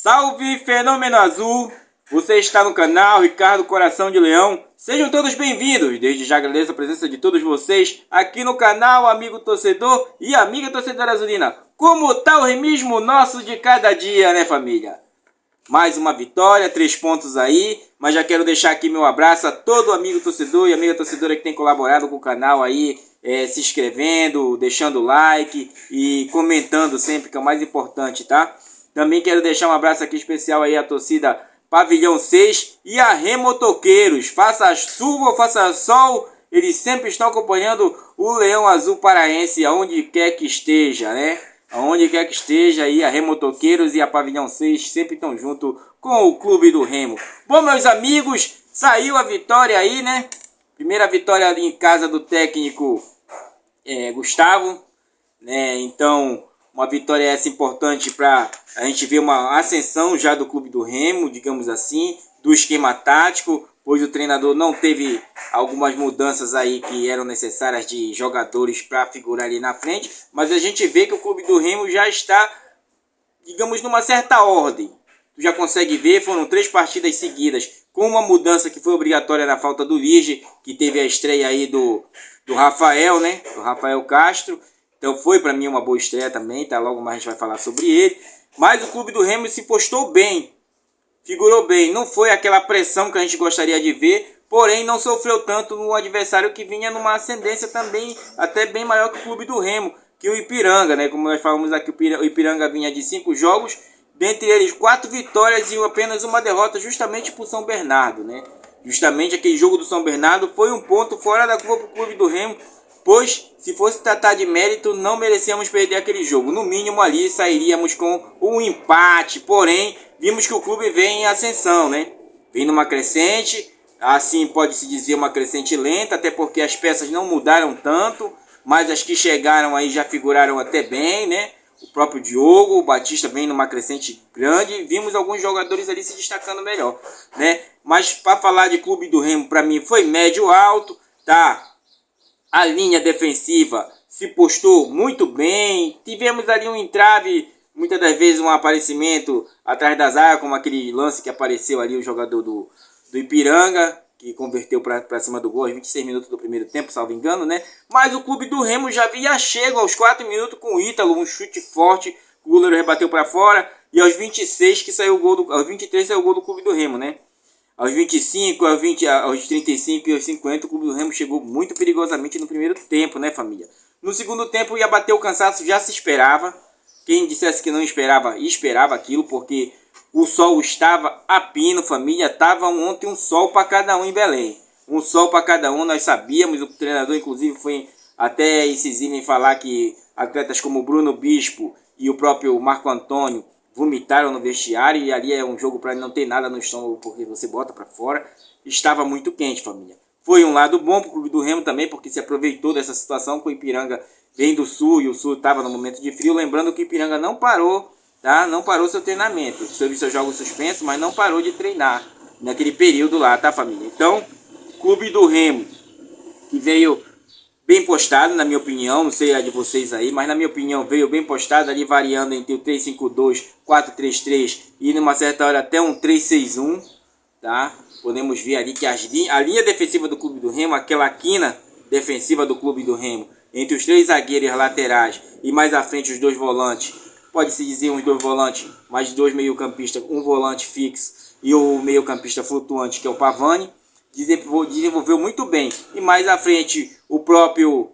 Salve Fenômeno Azul! Você está no canal Ricardo Coração de Leão. Sejam todos bem-vindos. Desde já agradeço a presença de todos vocês aqui no canal, amigo torcedor e amiga torcedora azulina. Como tá o remismo nosso de cada dia, né, família? Mais uma vitória, 3 pontos aí, mas já quero deixar aqui meu abraço a todo amigo torcedor e amiga torcedora que tem colaborado com o canal aí, se inscrevendo, deixando like e comentando sempre, que é o mais importante, tá? Também quero deixar um abraço aqui especial aí à torcida Pavilhão 6 e a Remotoqueiros. Faça chuva ou faça sol, eles sempre estão acompanhando o Leão Azul Paraense, aonde quer que esteja, né? Aonde quer que esteja aí, a Remotoqueiros e a Pavilhão 6 sempre estão junto com o Clube do Remo. Bom, meus amigos, saiu a vitória aí, né? Primeira vitória ali em casa do técnico Gustavo, né? Então, uma vitória essa importante para a gente ver uma ascensão já do Clube do Remo, digamos assim, do esquema tático, pois o treinador não teve algumas mudanças aí que eram necessárias de jogadores para figurar ali na frente, mas a gente vê que o Clube do Remo já está, digamos, numa certa ordem. Tu já consegue ver, foram 3 partidas seguidas, com uma mudança que foi obrigatória na falta do Lige, que teve a estreia aí do Rafael, né? Do Rafael Castro. Então foi para mim uma boa estreia também, tá? Logo mais a gente vai falar sobre ele. Mas o Clube do Remo se postou bem, figurou bem. Não foi aquela pressão que a gente gostaria de ver, porém não sofreu tanto no adversário que vinha numa ascendência também até bem maior que o Clube do Remo, que o Ipiranga, né? Como nós falamos aqui, o Ipiranga vinha de 5 jogos, dentre eles 4 vitórias e apenas uma derrota, justamente por São Bernardo, né? Justamente aquele jogo do São Bernardo foi um ponto fora da curva para o Clube do Remo, pois se fosse tratar de mérito, não merecíamos perder aquele jogo. No mínimo ali sairíamos com um empate, porém vimos que o clube vem em ascensão, né? Vem numa crescente, assim pode-se dizer uma crescente lenta, até porque as peças não mudaram tanto, mas as que chegaram aí já figuraram até bem, né? O próprio Diogo, o Batista vem numa crescente grande, vimos alguns jogadores ali se destacando melhor, né? Mas para falar de Clube do Remo, para mim foi médio-alto, tá? A linha defensiva se postou muito bem. Tivemos ali um entrave, muitas das vezes um aparecimento atrás da zaga, como aquele lance que apareceu ali o jogador do Ipiranga, que converteu para cima do gol aos 26 minutos do primeiro tempo, salvo engano, né? Mas o Clube do Remo já havia chego aos 4 minutos com o Ítalo, um chute forte, o goleiro rebateu para fora, e aos 26 que saiu o gol aos 23 saiu o gol do Clube do Remo, né? Aos 25, aos 35 e aos 50, o Clube do Remo chegou muito perigosamente no primeiro tempo, né, família? No segundo tempo ia bater o cansaço, já se esperava. Quem dissesse que não esperava, esperava aquilo, porque o sol estava a pino, família. Estava ontem um sol para cada um em Belém. Um sol para cada um, nós sabíamos. O treinador, inclusive, foi até incisivo em falar que atletas como Bruno Bispo e o próprio Marco Antônio vomitaram no vestiário, e ali é um jogo para não ter nada no estômago, porque você bota para fora. Estava muito quente, família. Foi um lado bom para o Clube do Remo também, porque se aproveitou dessa situação, que o Ipiranga vem do Sul, e o Sul estava no momento de frio. Lembrando que o Ipiranga não parou, tá? Não parou seu treinamento. Teve seus jogos suspensos, mas não parou de treinar naquele período lá, tá, família? Então, Clube do Remo, que veio bem postado, na minha opinião, não sei a de vocês aí, mas na minha opinião veio bem postado ali, variando entre o 3-5-2, 4-3-3 e numa certa hora até um 3-6-1, tá? Podemos ver ali que a linha defensiva do Clube do Remo, aquela quina defensiva do Clube do Remo, entre os 3 zagueiros laterais e mais à frente os 2 volantes, pode-se dizer uns 2 volantes, mais 2 meio-campistas, um volante fixo e o meio-campista flutuante, que é o Pavani, desenvolveu muito bem. E mais à frente o próprio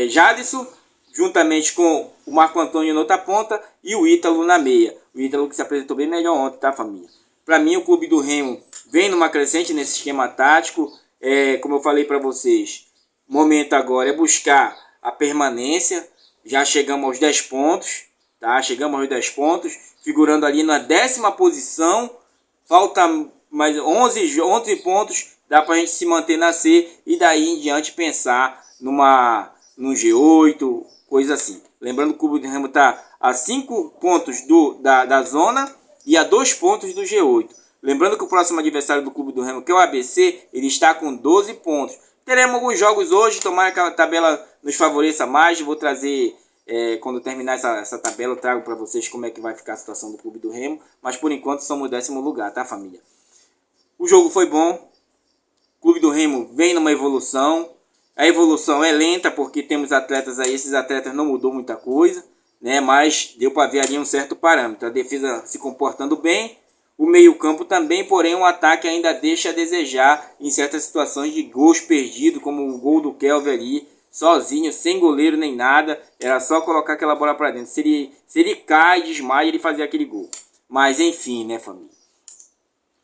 Jadson, juntamente com o Marco Antônio na outra ponta e o Ítalo na meia. O Ítalo que se apresentou bem melhor ontem, tá, família? Para mim o Clube do Remo vem numa crescente nesse esquema tático. Como eu falei para vocês, o momento agora é buscar a permanência. Já chegamos aos 10 pontos, tá? Chegamos aos 10 pontos, figurando ali na 10ª posição. Falta mais 11 pontos, dá para a gente se manter na C e daí em diante pensar no G8, coisa assim. Lembrando que o Clube do Remo está a 5 pontos da zona e a 2 pontos do G8. Lembrando que o próximo adversário do Clube do Remo, que é o ABC, ele está com 12 pontos. Teremos alguns jogos hoje, tomara que a tabela nos favoreça mais. Vou trazer Quando terminar essa tabela, eu trago para vocês como é que vai ficar a situação do Clube do Remo. Mas por enquanto somos 10º lugar, tá, família? O jogo foi bom. O Clube do Remo vem numa evolução. A evolução é lenta porque temos atletas aí. Esses atletas não mudou muita coisa, né? Mas deu para ver ali um certo parâmetro. A defesa se comportando bem. O meio-campo também, porém o ataque ainda deixa a desejar em certas situações de gols perdidos, como o gol do Kelvin ali, sozinho, sem goleiro nem nada. Era só colocar aquela bola para dentro. Se ele cai, desmaia, ele fazia aquele gol. Mas enfim, né, família?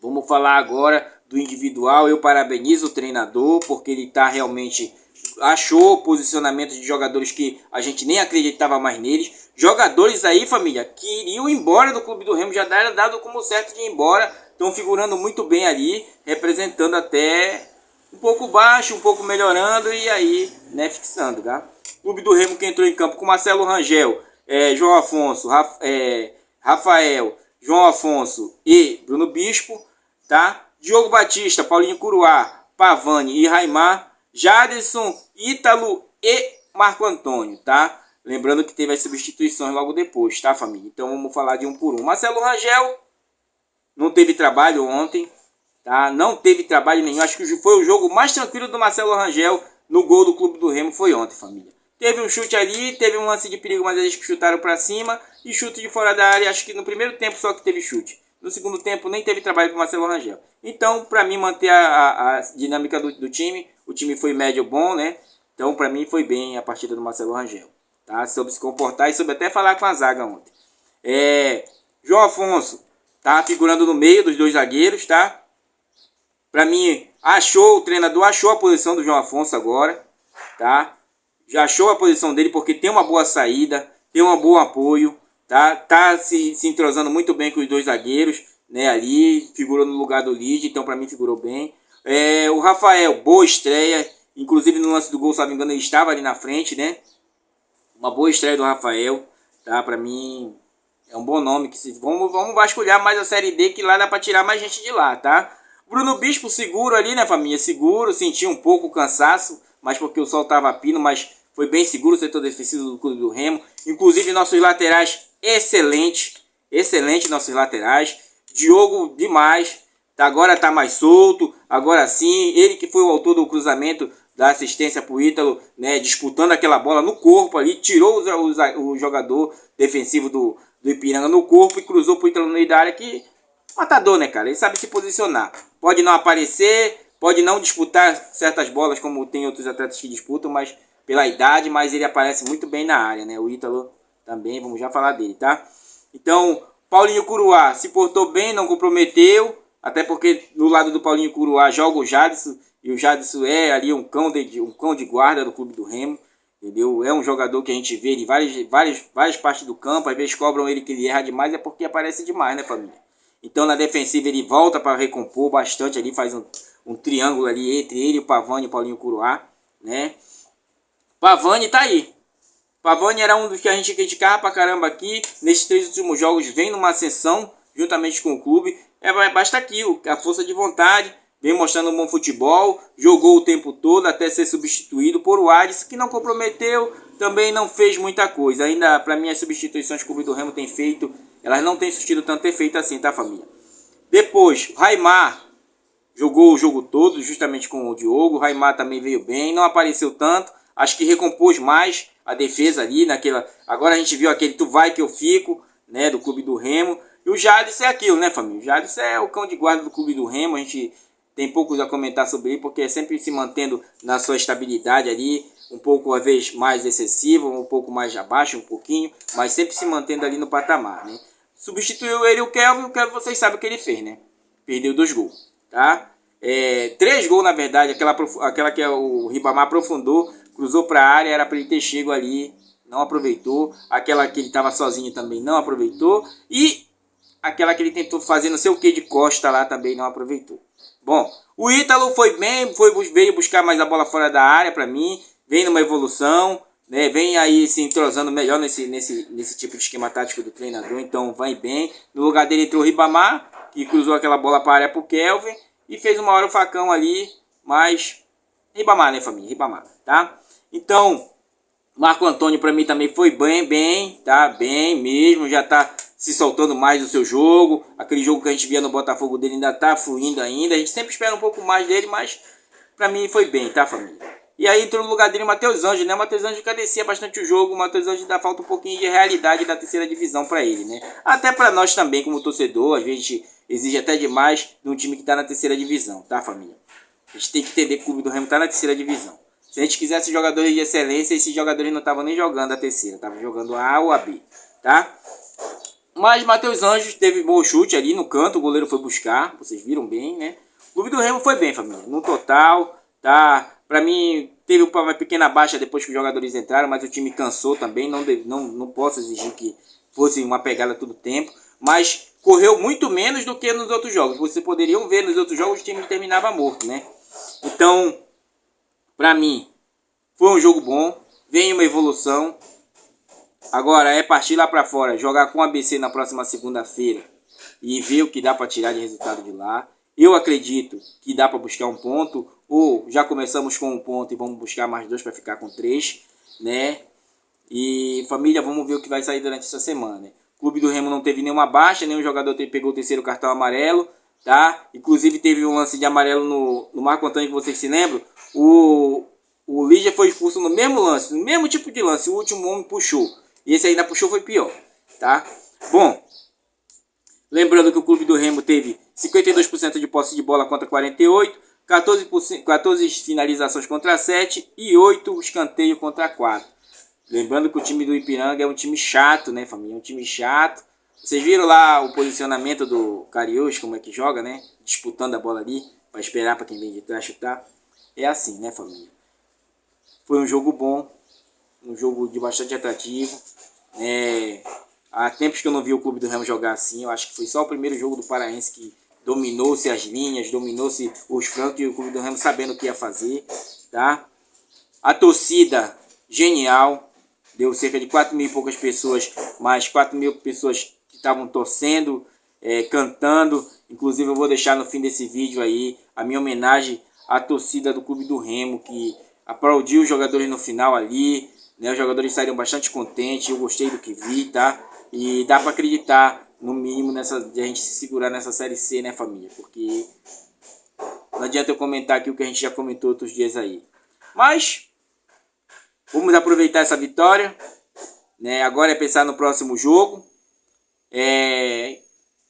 Vamos falar agora do individual. Eu parabenizo o treinador, porque ele tá realmente... achou posicionamento de jogadores que a gente nem acreditava mais neles. Jogadores aí, família, que iriam embora do Clube do Remo, já era dado como certo de ir embora. Estão figurando muito bem ali, representando até um pouco baixo, um pouco melhorando e aí, né, fixando, tá? Clube do Remo que entrou em campo com Marcelo Rangel, João Afonso, Rafael, João Afonso e Bruno Bispo, tá? Diogo Batista, Paulinho Curuá, Pavani e Raimar, Jadson, Ítalo e Marco Antônio, tá? Lembrando que teve as substituições logo depois, tá, família? Então vamos falar de um por um. Marcelo Rangel não teve trabalho ontem, tá? Não teve trabalho nenhum. Acho que foi o jogo mais tranquilo do Marcelo Rangel no gol do Clube do Remo, foi ontem, família. Teve um chute ali, teve um lance de perigo, mas eles chutaram para cima. E chute de fora da área, acho que no primeiro tempo só que teve chute. No segundo tempo nem teve trabalho com o Marcelo Rangel. Então, para mim, manter a dinâmica do time, o time foi médio bom, né? Então, para mim, foi bem a partida do Marcelo Rangel. Tá? Soube se comportar e soube até falar com a zaga ontem. João Afonso tá figurando no meio dos dois zagueiros, tá? Para mim, o treinador achou a posição do João Afonso agora, tá? Já achou a posição dele porque tem uma boa saída, tem um bom apoio, tá se entrosando muito bem com os dois zagueiros, né? Ali figurou no lugar do Lide, então para mim figurou bem. O Rafael, boa estreia, inclusive no lance do gol, se não me engano, ele estava ali na frente, né? Uma boa estreia do Rafael, tá? Para mim é um bom nome. Vamos vasculhar mais a Série D, que lá dá para tirar mais gente de lá, tá? Bruno Bispo seguro ali, né, família? Seguro, senti um pouco o cansaço, mas porque o sol tava pino, mas foi bem seguro o setor defensivo do Clube do Remo. Inclusive nossos laterais, excelente nossos laterais. Diogo demais, agora tá mais solto, agora sim, ele que foi o autor do cruzamento da assistência pro Ítalo, né, disputando aquela bola no corpo ali, tirou o jogador defensivo do Ipiranga no corpo e cruzou pro Ítalo no meio da área, que matador, né, cara? Ele sabe se posicionar. Pode não aparecer, pode não disputar certas bolas como tem outros atletas que disputam, mas pela idade, mas ele aparece muito bem na área, né? O Ítalo também, vamos já falar dele, tá? Então, Paulinho Curuá se portou bem, não comprometeu, até porque no lado do Paulinho Curuá joga o Jadson, e o Jadson é ali um cão de guarda do Clube do Remo, entendeu? É um jogador que a gente vê em várias partes do campo, às vezes cobram ele que ele erra demais, é porque aparece demais, né, família? Então na defensiva ele volta para recompor bastante ali, faz um triângulo ali entre ele, o Pavani e o Paulinho Curuá, né? Pavani tá aí. Pavani era um dos que a gente criticava pra caramba aqui. Nesses 3 últimos jogos vem numa ascensão, juntamente com o clube. Basta aqui, a força de vontade, vem mostrando um bom futebol, jogou o tempo todo até ser substituído por o Adson, que não comprometeu, também não fez muita coisa. Ainda, para mim, as substituições que o Clube do Remo tem feito, elas não têm surtido tanto efeito assim, tá, família? Depois, Raimar jogou o jogo todo, justamente com o Diogo. Raimar também veio bem, não apareceu tanto, acho que recompôs mais a defesa ali, naquela... Agora a gente viu aquele tu vai que eu fico, né, do Clube do Remo. E o Jadson é aquilo, né, família? O Jadson é o cão de guarda do Clube do Remo, a gente tem poucos a comentar sobre ele, porque é sempre se mantendo na sua estabilidade ali, um pouco às vezes mais excessivo, um pouco mais abaixo, um pouquinho, mas sempre se mantendo ali no patamar, né? Substituiu ele o Kelvin vocês sabem o que ele fez, né? Perdeu 2 gols, tá? 3 gols, na verdade, aquela que o Ribamar aprofundou, cruzou para a área, era para ele ter chego ali, não aproveitou. Aquela que ele estava sozinho também não aproveitou. E aquela que ele tentou fazer não sei o que de costa lá também não aproveitou. Bom, o Ítalo foi bem, veio buscar mais a bola fora da área para mim, vem numa evolução, né? Vem aí se entrosando melhor nesse tipo de esquema tático do treinador, então vai bem. No lugar dele entrou o Ribamar, que cruzou aquela bola para a área para o Kelvin e fez uma hora o facão ali, mas Ribamar, né, família? Ribamar, tá? Então, Marco Antônio para mim também foi bem, tá? Bem mesmo, já tá se soltando mais do seu jogo. Aquele jogo que a gente via no Botafogo dele ainda tá fluindo ainda. A gente sempre espera um pouco mais dele, mas para mim foi bem, tá, família? E aí entrou no lugar dele o Matheus Anjos, né? O Matheus Anjos cadecia bastante o jogo. O Matheus Anjos dá falta um pouquinho de realidade da terceira divisão para ele, né? Até para nós também, como torcedor, às vezes a gente exige até demais de um time que tá na terceira divisão, tá, família? A gente tem que entender que o Clube do Remo tá na terceira divisão. Se a gente quisesse jogadores de excelência, esses jogadores não estavam nem jogando a terceira, estavam jogando a A ou a B, tá? Mas Matheus Anjos teve bom chute ali no canto, o goleiro foi buscar, vocês viram bem, né? O Clube do Remo foi bem, família, no total, tá? Pra mim, teve uma pequena baixa depois que os jogadores entraram, mas o time cansou também, não posso exigir que fosse uma pegada todo o tempo, mas correu muito menos do que nos outros jogos. Vocês poderiam ver nos outros jogos o time terminava morto, né? Então, pra mim, foi um jogo bom, vem uma evolução. Agora é partir lá pra fora, jogar com o ABC na próxima segunda-feira e ver o que dá pra tirar de resultado de lá. Eu acredito que dá pra buscar um ponto, ou já começamos com um ponto e vamos buscar mais 2 para ficar com 3, né? E família, vamos ver o que vai sair durante essa semana, né? O Clube do Remo não teve nenhuma baixa, nenhum jogador pegou o terceiro cartão amarelo, tá? Inclusive teve um lance de amarelo no Marco Antônio, que vocês se lembram. O Lígia foi expulso no mesmo lance, no mesmo tipo de lance. O último homem puxou. E esse ainda puxou, foi pior, tá? Bom, lembrando que o Clube do Remo teve 52% de posse de bola contra 48%, 14 finalizações contra 7 e 8 escanteio contra 4. Lembrando que o time do Ipiranga é um time chato, né, família? É um time chato. Vocês viram lá o posicionamento do Cariús, como é que joga, né? Disputando a bola ali, para esperar para quem vem de trás chutar. É assim, né, família? Foi um jogo bom, um jogo de bastante atrativo. Há tempos que eu não vi o Clube do Remo jogar assim. Eu acho que foi só o primeiro jogo do Paraense que dominou-se as linhas, dominou-se os flancos e o Clube do Remo sabendo o que ia fazer, tá? A torcida, genial, deu cerca de 4 mil e poucas pessoas, mais 4 mil pessoas que estavam torcendo, cantando. Inclusive eu vou deixar no fim desse vídeo aí a minha homenagem à torcida do Clube do Remo, que aplaudiu os jogadores no final ali, né? Os jogadores saíram bastante contentes, eu gostei do que vi, tá? E dá para acreditar, no mínimo, de a gente se segurar nessa Série C, né, família? Porque não adianta eu comentar aqui o que a gente já comentou outros dias aí. Mas vamos aproveitar essa vitória, né? Agora é pensar no próximo jogo.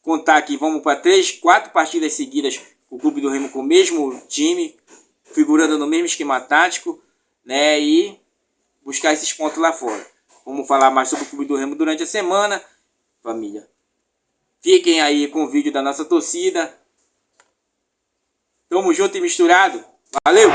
Contar aqui, vamos para 4 partidas seguidas com o Clube do Remo com o mesmo time, figurando no mesmo esquema tático, né? E buscar esses pontos lá fora. Vamos falar mais sobre o Clube do Remo durante a semana, família. Fiquem aí com o vídeo da nossa torcida. Tamo junto e misturado. Valeu!